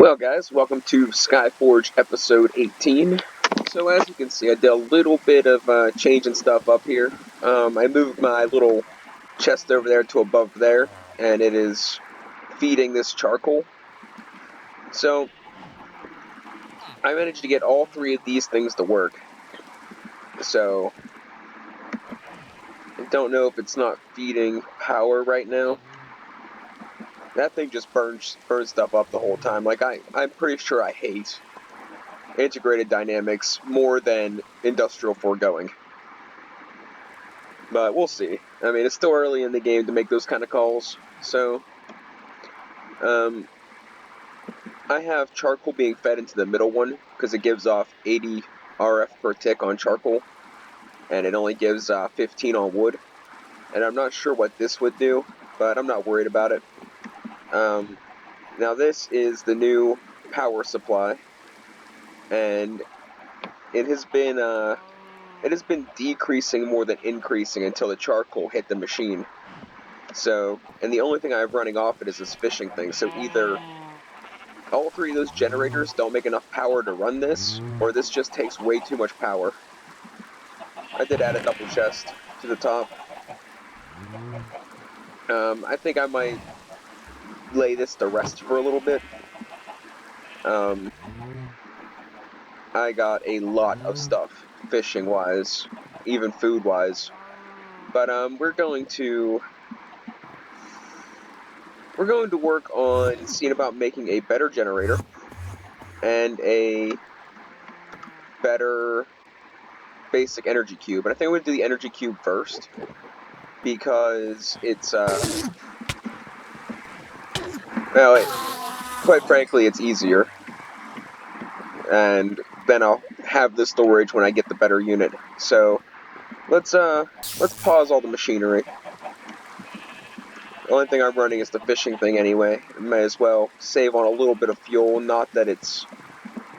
Well guys, welcome to Skyforge episode 18. So as you can see, I did a little bit of changing stuff up here. I moved my little chest over there to above there, and it is feeding this charcoal. So I managed to get all three of these things to work. So I don't know if it's not feeding power right now. That thing just burns stuff up the whole time. Like I'm pretty sure I hate integrated dynamics more than industrial foregoing. But we'll see. I mean, it's still early in the game to make those kind of calls. So, I have charcoal being fed into the middle one because it gives off 80 RF per tick on charcoal, and it only gives 15 on wood. And I'm not sure what this would do, but I'm not worried about it. Now this is the new power supply, and it has been decreasing more than increasing until the charcoal hit the machine. So, and the only thing I have running off it is this fishing thing. So either all three of those generators don't make enough power to run this, or this just takes way too much power. I did add a double chest to the top. I think I might lay this to rest for a little bit. I got a lot of stuff, fishing-wise, even food-wise. But we're going to work on seeing about making a better generator and a better basic energy cube. And I think I'm going to do the energy cube first because it's quite frankly, it's easier, and then I'll have the storage when I get the better unit. So let's pause all the machinery. The only thing I'm running is the fishing thing anyway. I may as well save on a little bit of fuel. Not that it's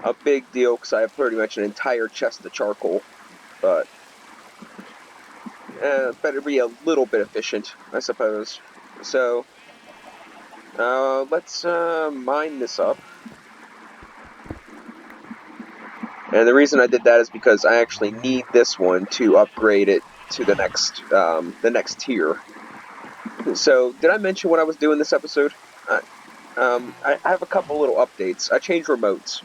a big deal because I have pretty much an entire chest of charcoal, but better be a little bit efficient, I suppose. So let's mine this up. And the reason I did that is because I actually need this one to upgrade it to the next tier. So, did I mention what I was doing this episode? I have a couple little updates. I changed remotes.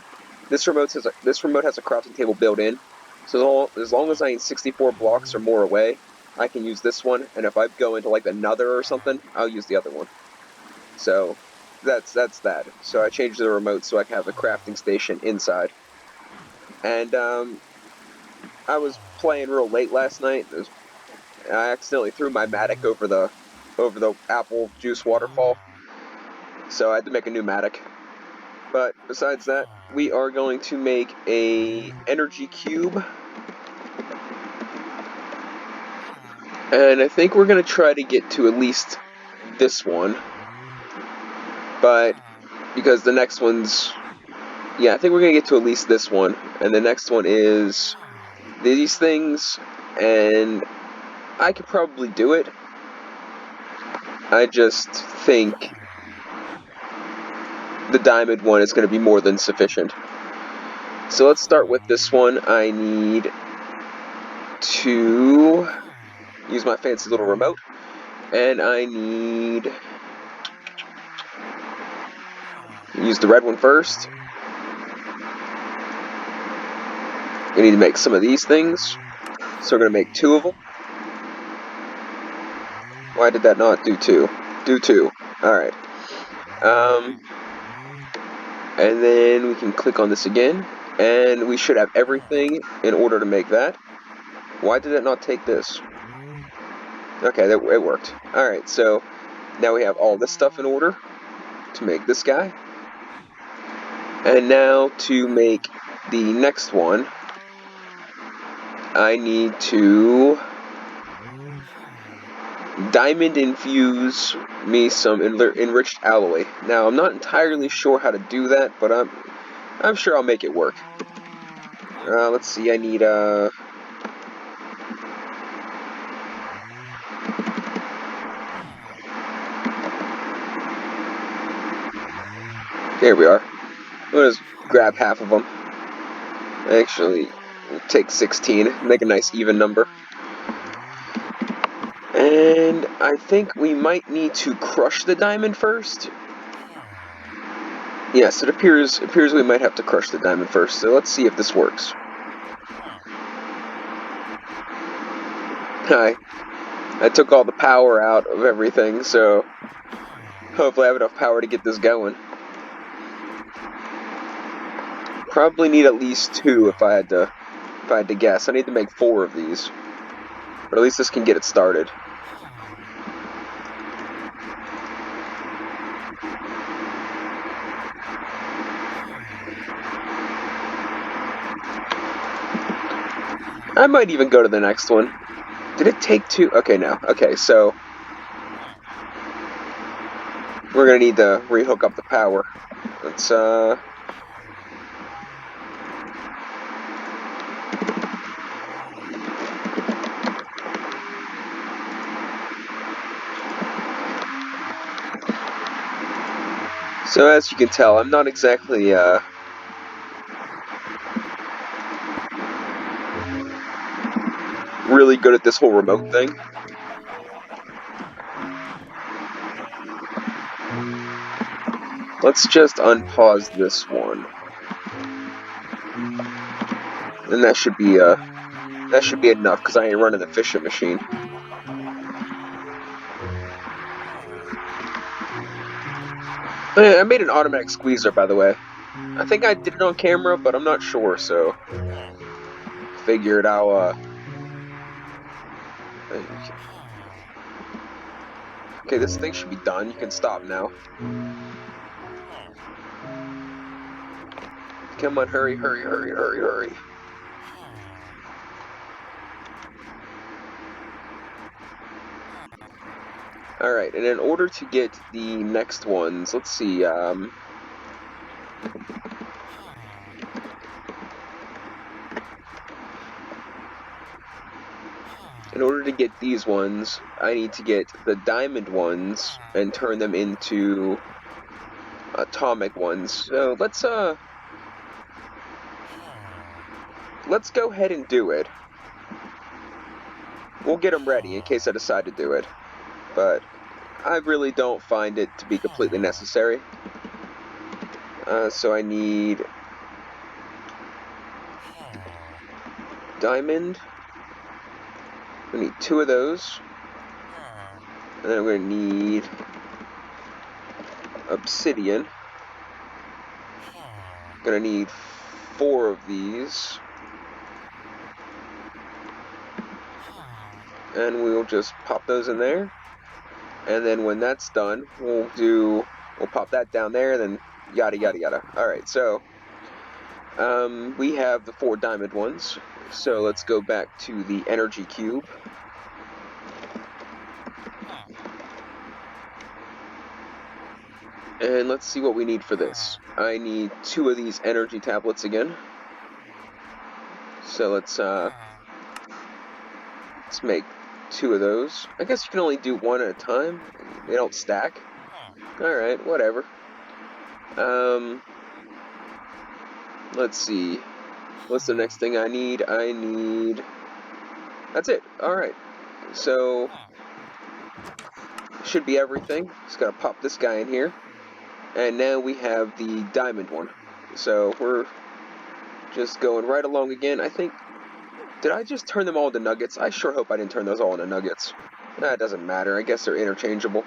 This remote has a crafting table built in, so as long as I ain't 64 blocks or more away, I can use this one. And if I go into like the Nether or something, I'll use the other one. So that's that. So I changed the remote so I can have a crafting station inside. And I was playing real late last night. I accidentally threw my Matic over the apple juice waterfall, so I had to make a new Matic. But besides that, we are going to make a energy cube, and I think we're going to try to get to at least this one, but because the next one's, yeah, I think we're going to get to at least this one, and the next one is these things, and I could probably do it. I just think the diamond one is going to be more than sufficient. So let's start with this one. I need to use my fancy little remote, and I need to use the red one first. We need to make some of these things, so we're going to make 2 of them. Why did that not do 2? Do 2. Alright. And then we can click on this again, and we should have everything in order to make that. Why did it not take this? Okay, it worked. Alright, so now we have all this stuff in order to make this guy. And now to make the next one, I need to diamond infuse me some enriched alloy. Now, I'm not entirely sure how to do that, but I'm sure I'll make it work. Let's see, I need there we are. We'll just grab half of them. Actually, we'll take 16, make a nice even number. And I think we might need to crush the diamond first. Yes, it appears we might have to crush the diamond first, so let's see if this works. I took all the power out of everything, so hopefully I have enough power to get this going. Probably need at least 2 if I had to guess. I need to make 4 of these. But at least this can get it started. I might even go to the next one. Did it take 2? Okay, no. Okay, so we're gonna need to rehook up the power. Let's So as you can tell, I'm not exactly really good at this whole remote thing. Let's just unpause this one. And that should be enough, because I ain't running the fishing machine. I made an automatic squeezer, by the way. I think I did it on camera, but I'm not sure, so figured I'll okay, this thing should be done. You can stop now. Come on, hurry, hurry, hurry, hurry, hurry. Alright, and in order to get the next ones, let's see, in order to get these ones, I need to get the diamond ones and turn them into atomic ones. So let's go ahead and do it. We'll get them ready in case I decide to do it. But I really don't find it to be completely necessary. So I need diamond. We need 2 of those. And then we're going to need obsidian. Going to need 4 of these. And we'll just pop those in there. And then when that's done, we'll pop that down there, then yada yada yada. Alright, so we have the 4 diamond ones. So let's go back to the energy cube. And let's see what we need for this. I need 2 of these energy tablets again. So let's make 2 of those. I guess you can only do 1 at a time. They don't stack. Alright, whatever. Let's see. What's the next thing I need? That's it. Alright. So should be everything. Just gotta pop this guy in here. And now we have the diamond one. So we're just going right along again. I think, did I just turn them all into nuggets? I sure hope I didn't turn those all into nuggets. That doesn't matter. I guess they're interchangeable.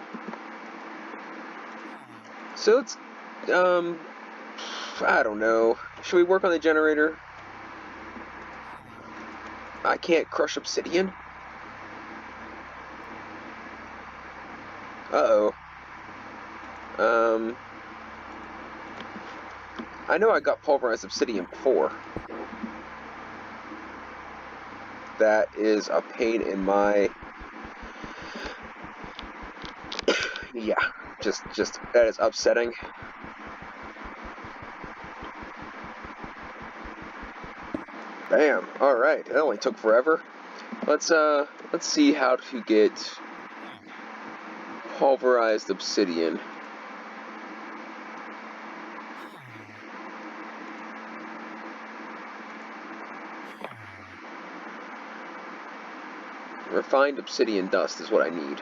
So let's, I don't know. Should we work on the generator? I can't crush obsidian? Uh-oh. I know I got pulverized obsidian before. That is a pain in my... yeah, just, that is upsetting. Bam, alright, that only took forever. Let's see how to get pulverized obsidian. Refined obsidian dust is what I need.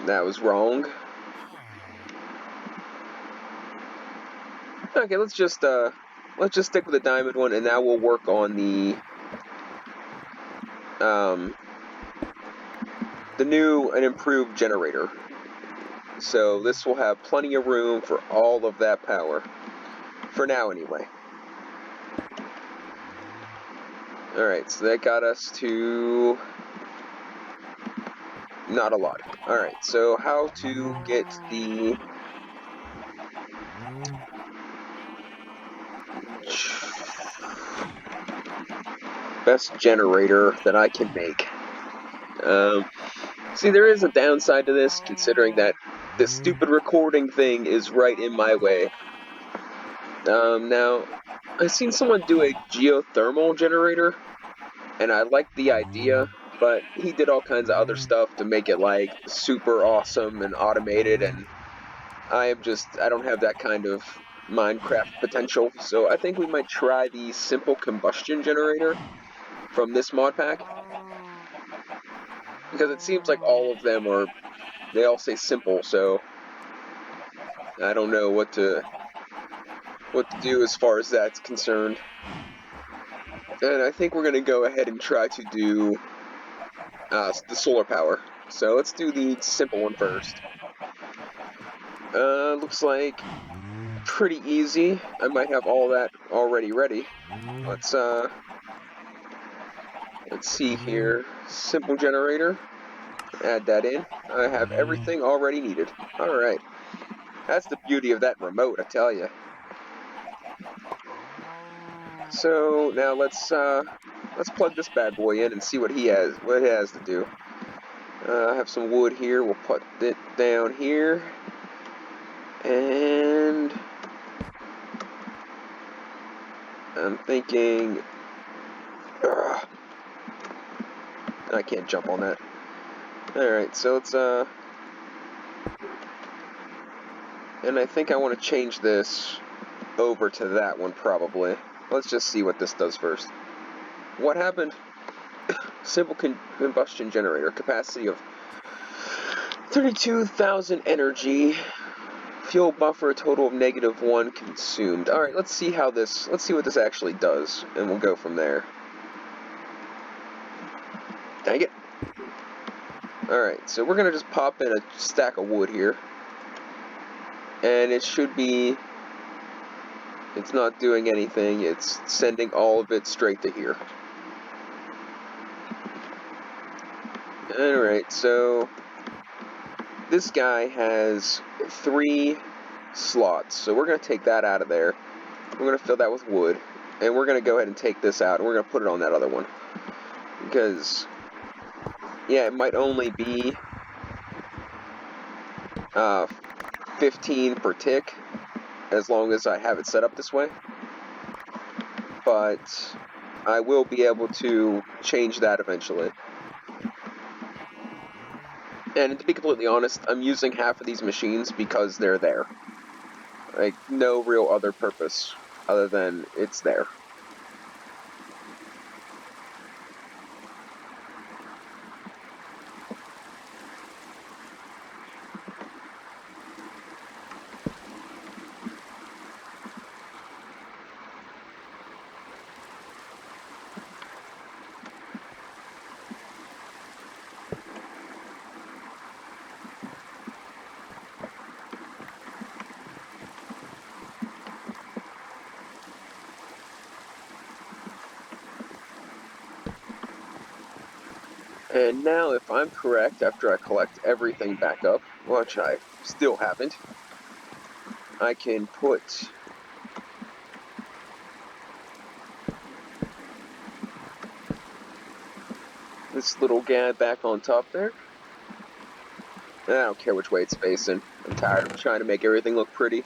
That was wrong. Okay, let's just stick with the diamond one, and now we'll work on the new and improved generator. So this will have plenty of room for all of that power. For now, anyway. Alright, so that got us to... not a lot. Alright, so how to get the... best generator that I can make. See, there is a downside to this, considering that this stupid recording thing is right in my way. Now, I've seen someone do a geothermal generator, and I liked the idea, but he did all kinds of other stuff to make it, like, super awesome and automated, and I don't have that kind of Minecraft potential, so I think we might try the simple combustion generator from this mod pack, because it seems like all of them they all say simple, so I don't know what to do as far as that's concerned. And I think we're going to go ahead and try to do the solar power. So let's do the simple one first. Looks like pretty easy. I might have all that already ready. Let's see here. Simple generator. Add that in. I have everything already needed. Alright. That's the beauty of that remote, I tell you. So now let's plug this bad boy in and see what it has to do. I have some wood here. We'll put it down here, and I'm thinking I can't jump on that. All right, so it's and I think I want to change this over to that one probably. Let's just see what this does first. What happened? Simple combustion generator, capacity of 32,000 energy. Fuel buffer, a total of -1 consumed. Alright, let's see what this actually does, and we'll go from there. Dang it. Alright, so we're gonna just pop in a stack of wood here. And it should be... it's not doing anything, it's sending all of it straight to here. Alright, so this guy has 3 slots, so we're going to take that out of there. We're going to fill that with wood, and we're going to go ahead and take this out, and we're going to put it on that other one. Because, yeah, it might only be 15 per tick, as long as I have it set up this way. But I will be able to change that eventually. And to be completely honest, I'm using half of these machines because they're there. Like, no real other purpose other than it's there. And now, if I'm correct, after I collect everything back up, which I still haven't, I can put this little guy back on top there. And I don't care which way it's facing. I'm tired of trying to make everything look pretty.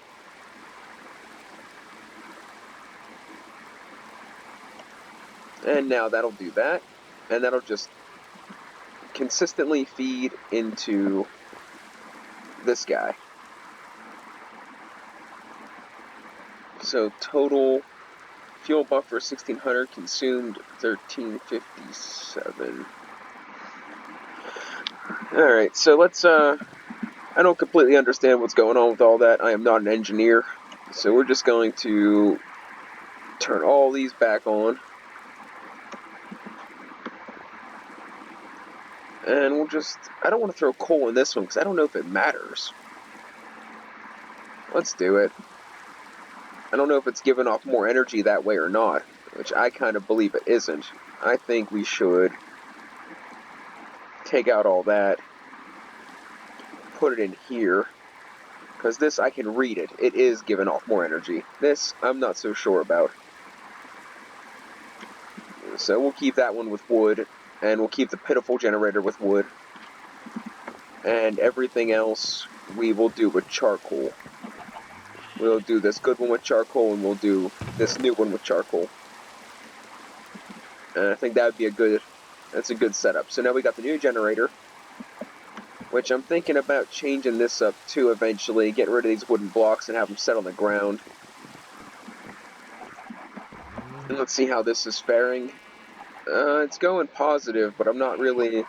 And now that'll do that, and that'll just consistently feed into this guy. So total fuel buffer 1600, consumed 1357. Alright, so let's, I don't completely understand what's going on with all that. I am not an engineer. So we're just going to turn all these back on. And we'll just, I don't want to throw coal in this one because I don't know if it matters. Let's do it. I don't know if it's giving off more energy that way or not, which I kind of believe it isn't. I think we should take out all that, put it in here, because this I can read it. It is giving off more energy. This, I'm not so sure about. So we'll keep that one with wood, and we'll keep the pitiful generator with wood. And everything else we will do with charcoal. We'll do this good one with charcoal, and we'll do this new one with charcoal. And I think that would be that's a good setup. So now we got the new generator, which I'm thinking about changing this up too eventually, getting rid of these wooden blocks and have them set on the ground. And let's see how this is faring. It's going positive, but I'm not really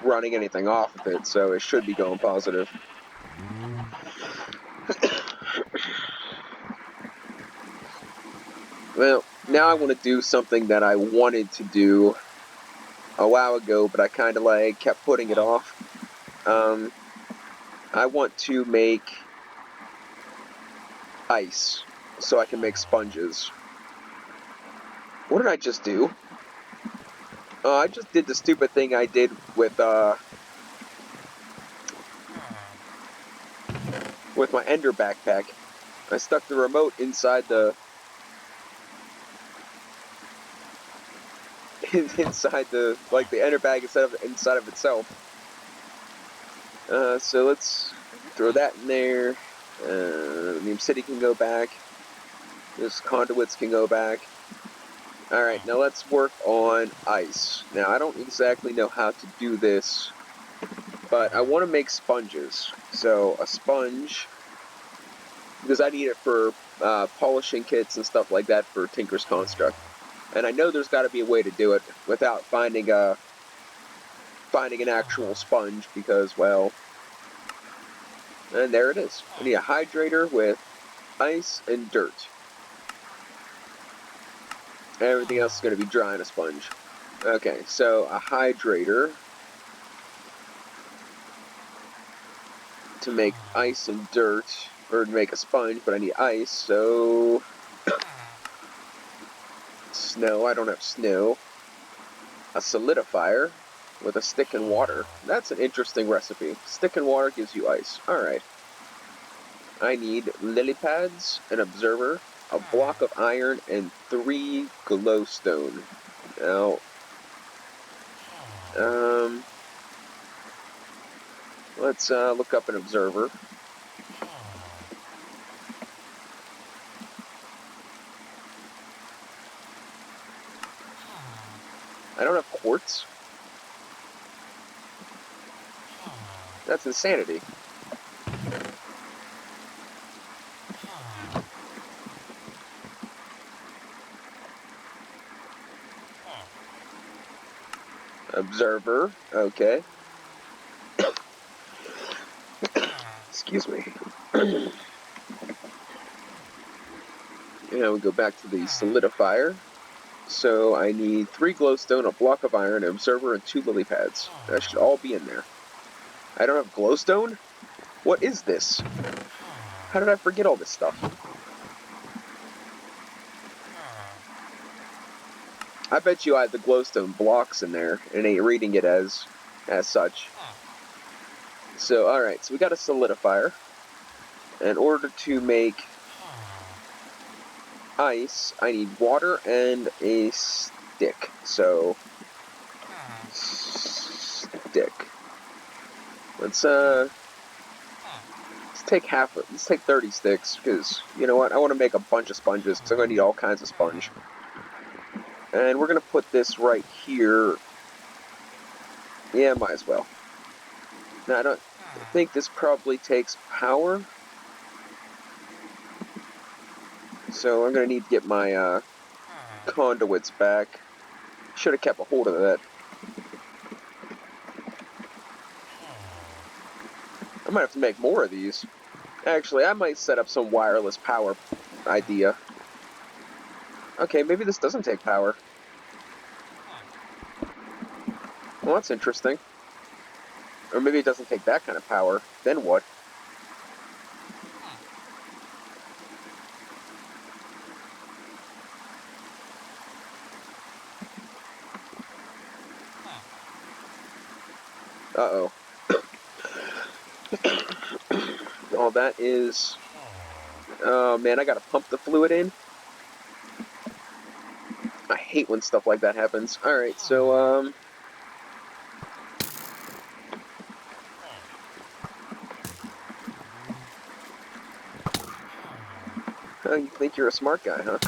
running anything off of it, so it should be going positive. Well, now I want to do something that I wanted to do a while ago, but I kind of like kept putting it off. I want to make ice so I can make sponges. What did I just do? I just did the stupid thing I did with my Ender backpack. I stuck the remote inside the like the Ender bag inside of itself. So let's throw that in there. Neem City can go back. This conduits can go back. Alright, now let's work on ice. Now, I don't exactly know how to do this, but I want to make sponges. So, a sponge, because I need it for polishing kits and stuff like that for Tinker's Construct. And I know there's got to be a way to do it without finding an actual sponge, because, well, and there it is. I need a hydrator with ice and dirt. Everything else is going to be dry in a sponge. Okay, so a hydrator to make ice and dirt, or to make a sponge, but I need ice, so snow, I don't have snow. A solidifier with a stick and water. That's an interesting recipe. Stick and water gives you ice. Alright. I need lily pads, an observer, a block of iron, and 3 glowstone. Now, let's look up an observer. I don't have quartz. That's insanity. Observer, okay. Excuse me. Now we go back to the solidifier. So I need 3 glowstone, a block of iron, an observer, and 2 lily pads. That should all be in there. I don't have glowstone? What is this? How did I forget all this stuff? I bet you I have the glowstone blocks in there and ain't reading it as such. So, alright, so we got a solidifier. In order to make ice, I need water and a stick. So, stick. Let's take let's take 30 sticks, because, you know what, I want to make a bunch of sponges, because I'm going to need all kinds of sponge. And we're going to put this right here. Yeah, might as well. Now, I don't think this probably takes power. So I'm going to need to get my conduits back. Should have kept a hold of that. I might have to make more of these. Actually, I might set up some wireless power idea. Okay, maybe this doesn't take power. Well, that's interesting. Or maybe it doesn't take that kind of power. Then what? Uh-oh. Oh, that is... Oh, man, I gotta pump the fluid in? I hate when stuff like that happens. Alright, so, you think you're a smart guy, huh?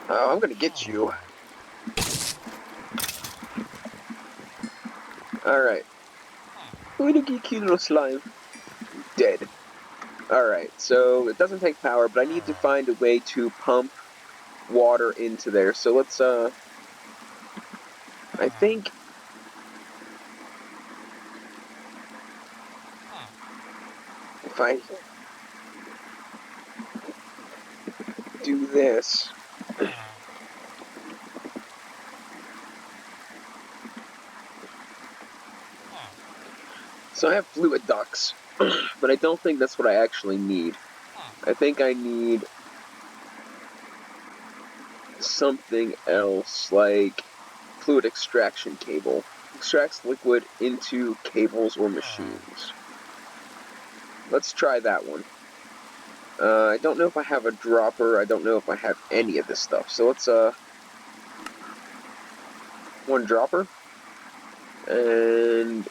Oh, I'm gonna get you. Alright. I'm gonna get you, little slime. Dead. Alright, so it doesn't take power, but I need to find a way to pump water into there. So let's, I think... If I do this... So I have fluid ducts, but I don't think that's what I actually need. I think I need something else, like fluid extraction cable. Extracts liquid into cables or machines. Let's try that one. I don't know if I have a dropper. I don't know if I have any of this stuff. So let's, one dropper. And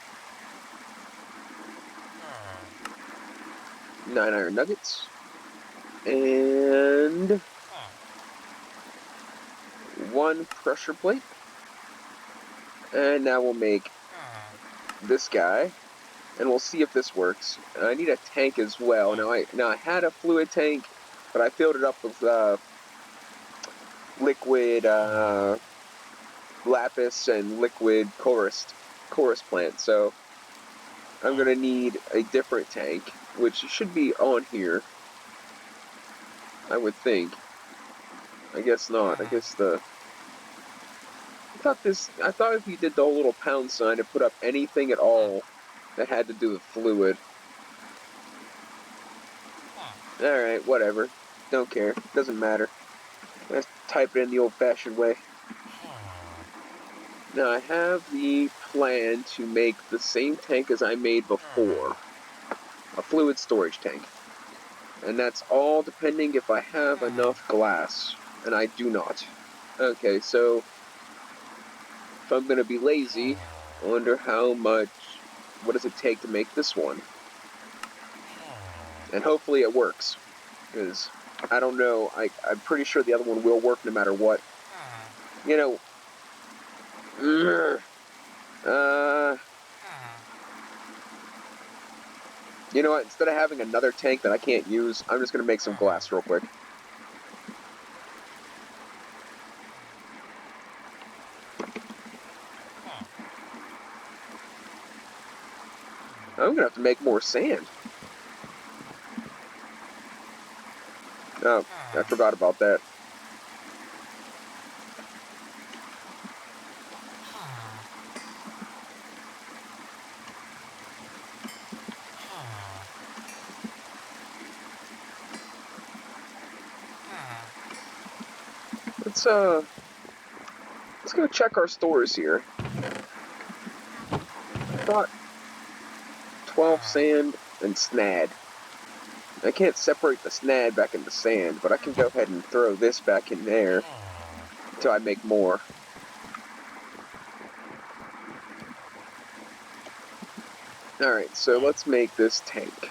9 iron nuggets. And 1 pressure plate. And now we'll make this guy. And we'll see if this works. I need a tank as well. Now I had a fluid tank, but I filled it up with liquid lapis and liquid chorus plant. So I'm gonna need a different tank, which should be on here. I would think. I guess not. I guess the. I thought if you did the little pound sign, it put up anything at all that had to do with fluid. Alright, whatever. Don't care. Doesn't matter. Let's type it in the old-fashioned way. Now, I have the plan to make the same tank as I made before. A fluid storage tank. And that's all depending if I have enough glass. And I do not. Okay, so if I'm going to be lazy, I wonder how much... What does it take to make this one? And hopefully it works. Because, I don't know, I'm pretty sure the other one will work no matter what. You know... You know what, instead of having another tank that I can't use, I'm just going to make some glass real quick. I'm going to have to make more sand. Oh, I forgot about that. Let's go check our stores here. I thought 12 sand and snad. I can't separate the snad back into sand, but I can go ahead and throw this back in there until I make more. Alright, so let's make this tank.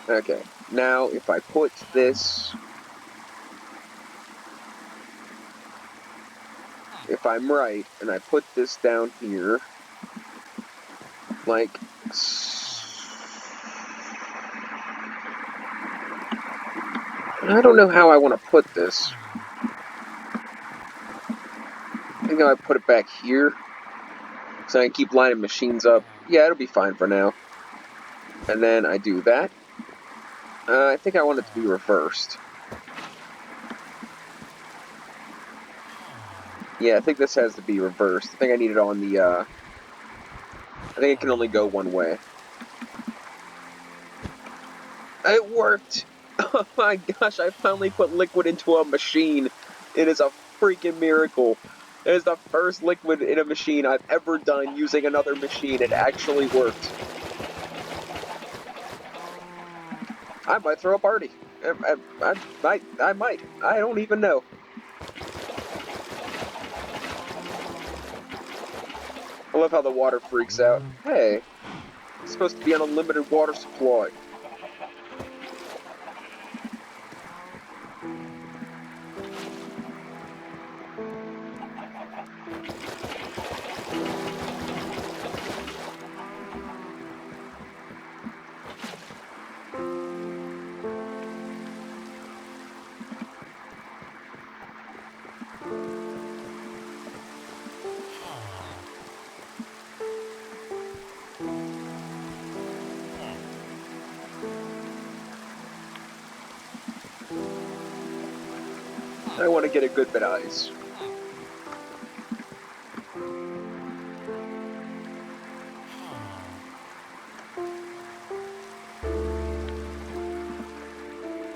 Okay, now if I put this... if I'm right, and I put this down here, like, I don't know how I want to put this. I think I might put it back here, so I can keep lining machines up. Yeah, it'll be fine for now. And then I do that. I think I want it to be reversed. Yeah, I think this has to be reversed. I think I need it on the, I think it can only go one way. It worked! Oh my gosh, I finally put liquid into a machine. It is a freaking miracle. It is the first liquid in a machine I've ever done using another machine. It actually worked. I might throw a party. I might. I don't even know. I love how the water freaks out. Hey, it's supposed to be an unlimited water supply. I want to get a good bit of ice.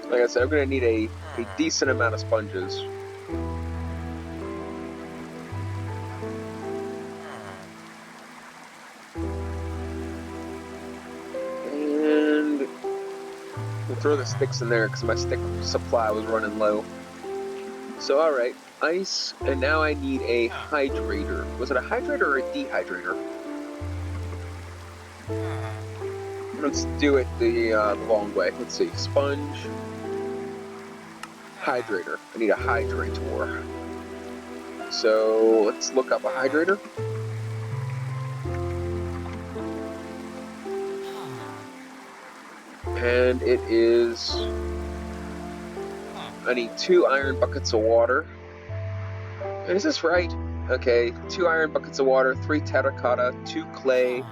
Like I said, I'm going to need a decent amount of sponges. And we'll throw the sticks in there because my stick supply was running low. So alright, ice, and now I need a hydrator. Was it a hydrator or a dehydrator? Let's do it the long way. Let's see, sponge, hydrator. I need a hydrator. So let's look up a hydrator. And it is, I need 2 iron buckets of water. And is this right? Okay, 2 iron buckets of water, 3 terracotta, 2 clay,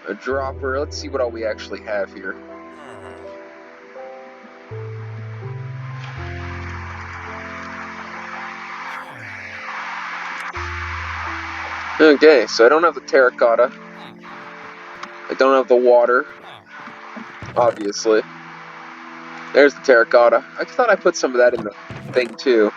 a dropper. Let's see what all we actually have here. Okay, so I don't have the terracotta. I don't have the water, obviously. There's the terracotta. I thought I put some of that in the thing too.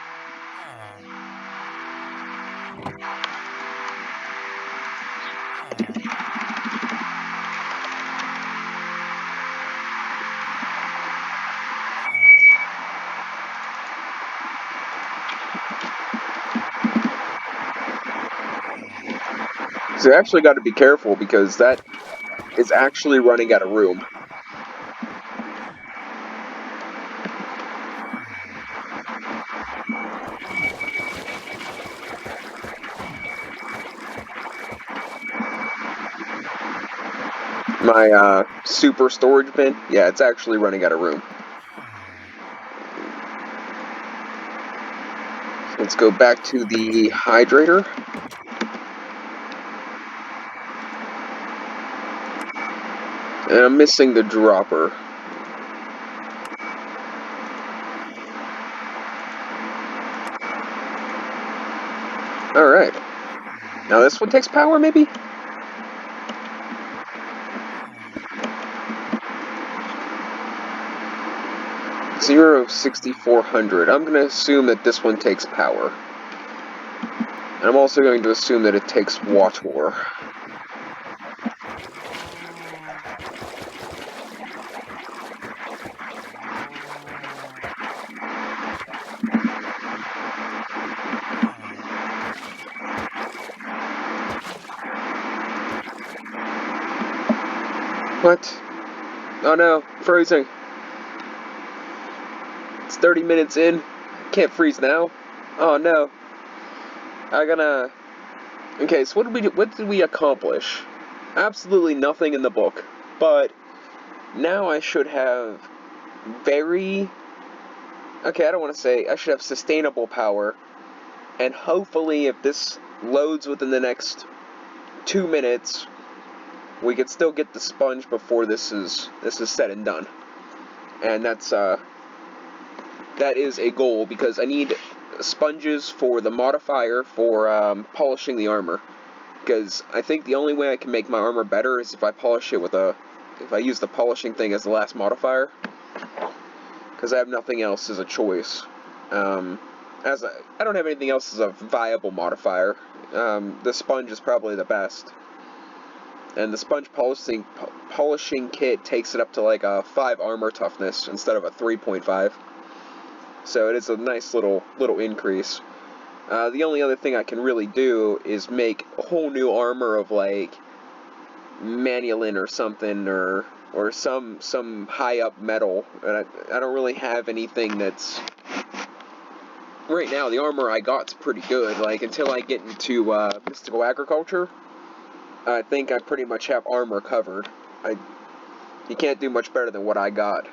So I actually got to be careful because that is actually running out of room. My super storage bin, yeah, it's actually running out of room. Let's go back to the hydrator. And I'm missing the dropper. Alright. Now this one takes power, maybe? Zero 6400. I'm going to assume that this one takes power. And I'm also going to assume that it takes water. What? Oh no, freezing. It's 30 minutes in. Can't freeze now. Oh no. Okay, so what did we accomplish? Absolutely nothing in the book, but now I should have very... Okay, I don't want to say... I should have sustainable power, and hopefully if this loads within the next 2 minutes, we could still get the sponge before this is said and done. And that is a goal, because I need sponges for the modifier for polishing the armor. Because I think the only way I can make my armor better is if I polish it if I use the polishing thing as the last modifier. Because I have nothing else as a choice. I don't have anything else as a viable modifier. The sponge is probably the best. And the sponge polishing kit takes it up to like a 5 armor toughness instead of a 3.5. So it is a nice little increase. The only other thing I can really do is make a whole new armor of like manulin or something, or some high up metal. And I don't really have anything that's... Right now, the armor I got's pretty good. Like, until I get into mystical agriculture, I think I pretty much have armor covered. You can't do much better than what I got.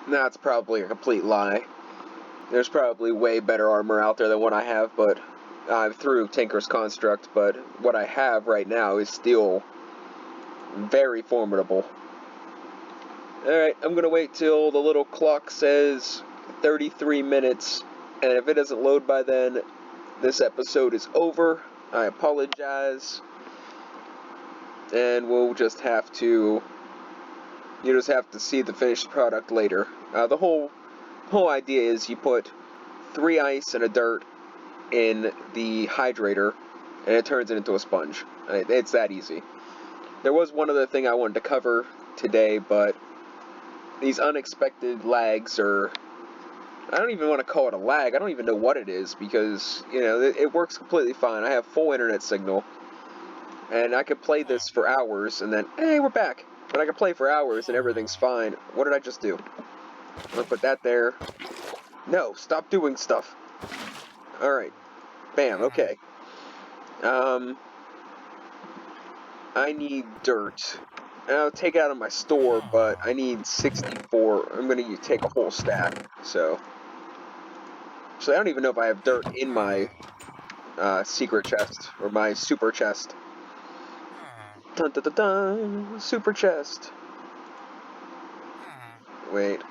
That's probably a complete lie. There's probably way better armor out there than what I have, but through Tinker's Construct, but what I have right now is still very formidable. Alright, I'm gonna wait till the little clock says 33 minutes, and if it doesn't load by then, this episode is over. I apologize. And we'll just have to... You just have to see the finished product later. The whole idea is you put 3 ice and a dirt in the hydrator, and it turns it into a sponge. It's that easy. There was one other thing I wanted to cover today, but these unexpected lags are... I don't even want to call it a lag. I don't even know what it is, because, you know, it works completely fine. I have full internet signal, and I could play this for hours, and then, hey, we're back. But I could play for hours, and everything's fine. What did I just do? I'm gonna put that there. No, stop doing stuff. Alright. Bam, okay. I need dirt. I'll take it out of my store, but I need 64. I'm gonna take a whole stack, so... Actually, I don't even know if I have dirt in my secret chest, or my super chest. Dun dun dun dun! Super chest! Wait.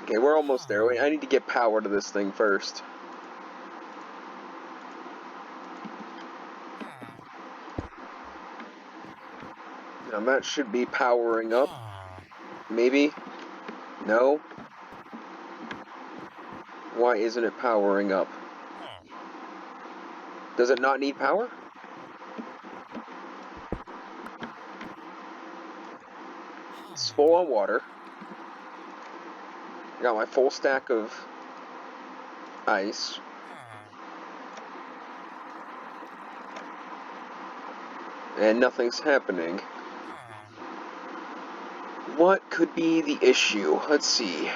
Okay, we're almost there. Wait, I need to get power to this thing first. Now that should be powering up. Maybe? No? Why isn't it powering up? Does it not need power? It's full on water. I got my full stack of ice. And nothing's happening. What could be the issue? Let's see.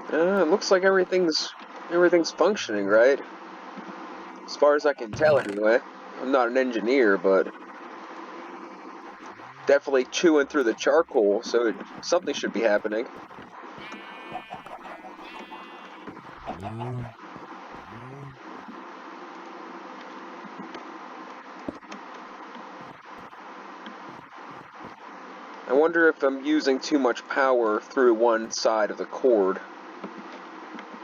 It looks like everything's functioning, right? As far as I can tell, anyway. I'm not an engineer, but definitely chewing through the charcoal, so something should be happening. I wonder if I'm using too much power through one side of the cord.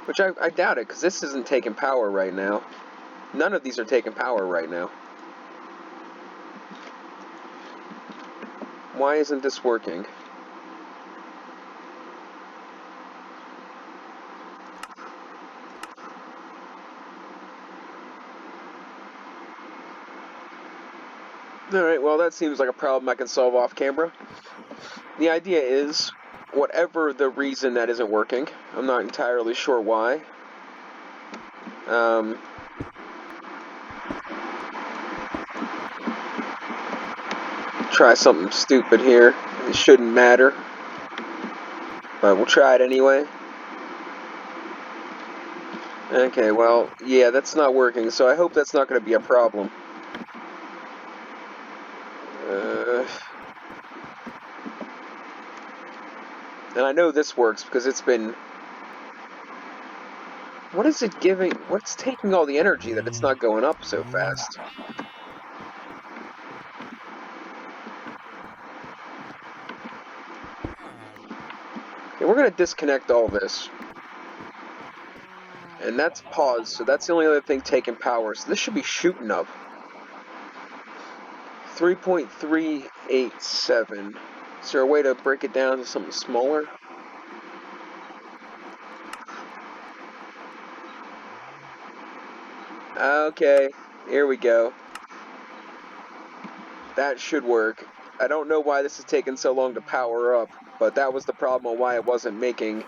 Which I doubt it, because this isn't taking power right now. None of these are taking power right now. Why isn't this working? Alright, well that seems like a problem I can solve off camera. The idea is, whatever the reason that isn't working, I'm not entirely sure why. Try something stupid here. It shouldn't matter, but we'll try it anyway. Okay, well, yeah, that's not working, so I hope that's not going to be a problem. And I know this works because it's been... What is it giving? What's taking all the energy that it's not going up so fast? Okay, we're going to disconnect all this. And that's paused, so that's the only other thing taking power. So this should be shooting up. 3.387. Is there a way to break it down to something smaller? Okay, here we go. That should work. I don't know why this is taking so long to power up, but that was the problem on why it wasn't making...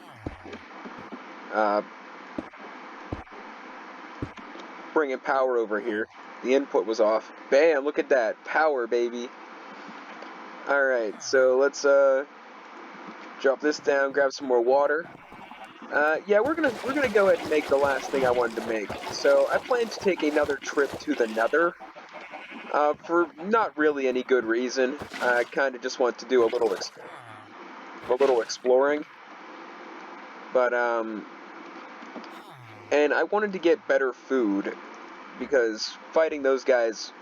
bringing power over here. The input was off. Bam, look at that. Power, baby. Alright, so let's drop this down, grab some more water. Yeah, we're gonna go ahead and make the last thing I wanted to make. So I plan to take another trip to the Nether. For not really any good reason. I kind of just want to do a little exploring. But and I wanted to get better food because fighting those guys.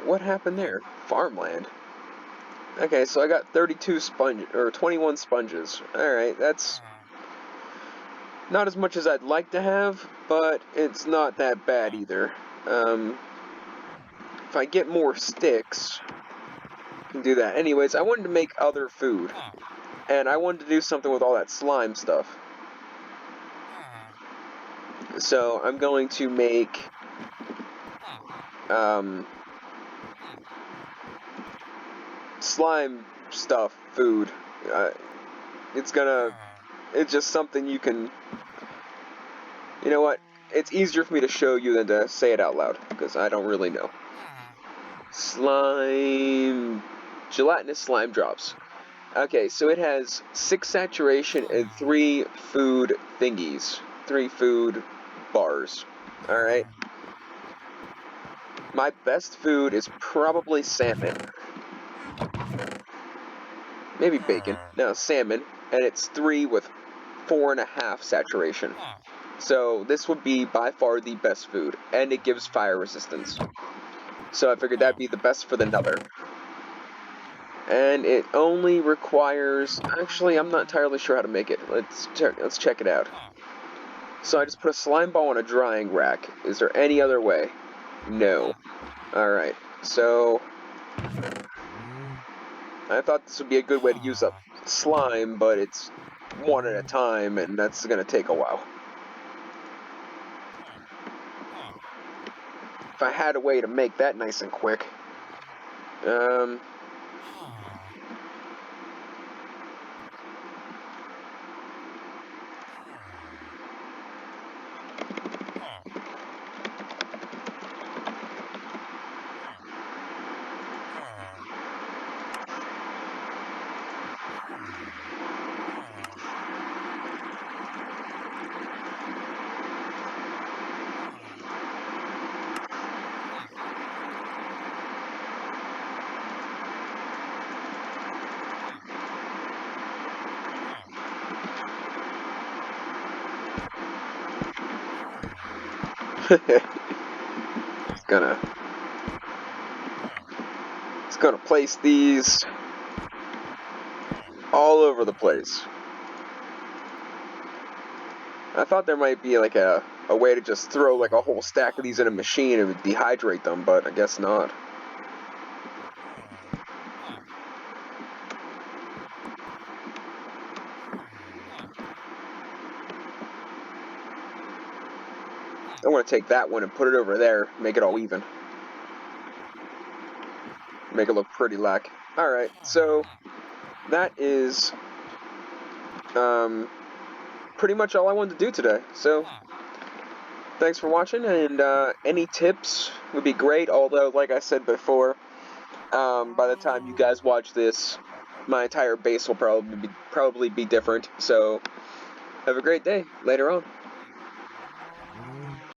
What happened there? Farmland. Okay, so I got 21 sponges. Alright, that's not as much as I'd like to have, but it's not that bad either. If I get more sticks, I can do that. Anyways, I wanted to make other food, and I wanted to do something with all that slime stuff. So I'm going to make slime stuff food. It's just something you can... You know what? It's easier for me to show you than to say it out loud, because I don't really know. Slime... Gelatinous slime drops. Okay, so it has 6 saturation and 3 food thingies. 3 food bars. Alright. My best food is probably salmon. Maybe bacon. No, salmon. And it's 3 with 4.5 saturation. So this would be by far the best food. And it gives fire resistance. So I figured that'd be the best for the Nether. And it only requires... Actually, I'm not entirely sure how to make it. Let's check it out. So I just put a slime ball on a drying rack. Is there any other way? No. Alright, so... I thought this would be a good way to use up slime, but it's one at a time, and that's going to take a while. If I had a way to make that nice and quick... It's gonna place these all over the place. I thought there might be like a way to just throw like a whole stack of these in a machine and dehydrate them, but I guess not. I want to take that one and put it over there, make it all even. Make it look pretty lack. Alright, so that is pretty much all I wanted to do today. So thanks for watching, and any tips would be great, although like I said before, by the time you guys watch this, my entire base will probably be different. So have a great day later on.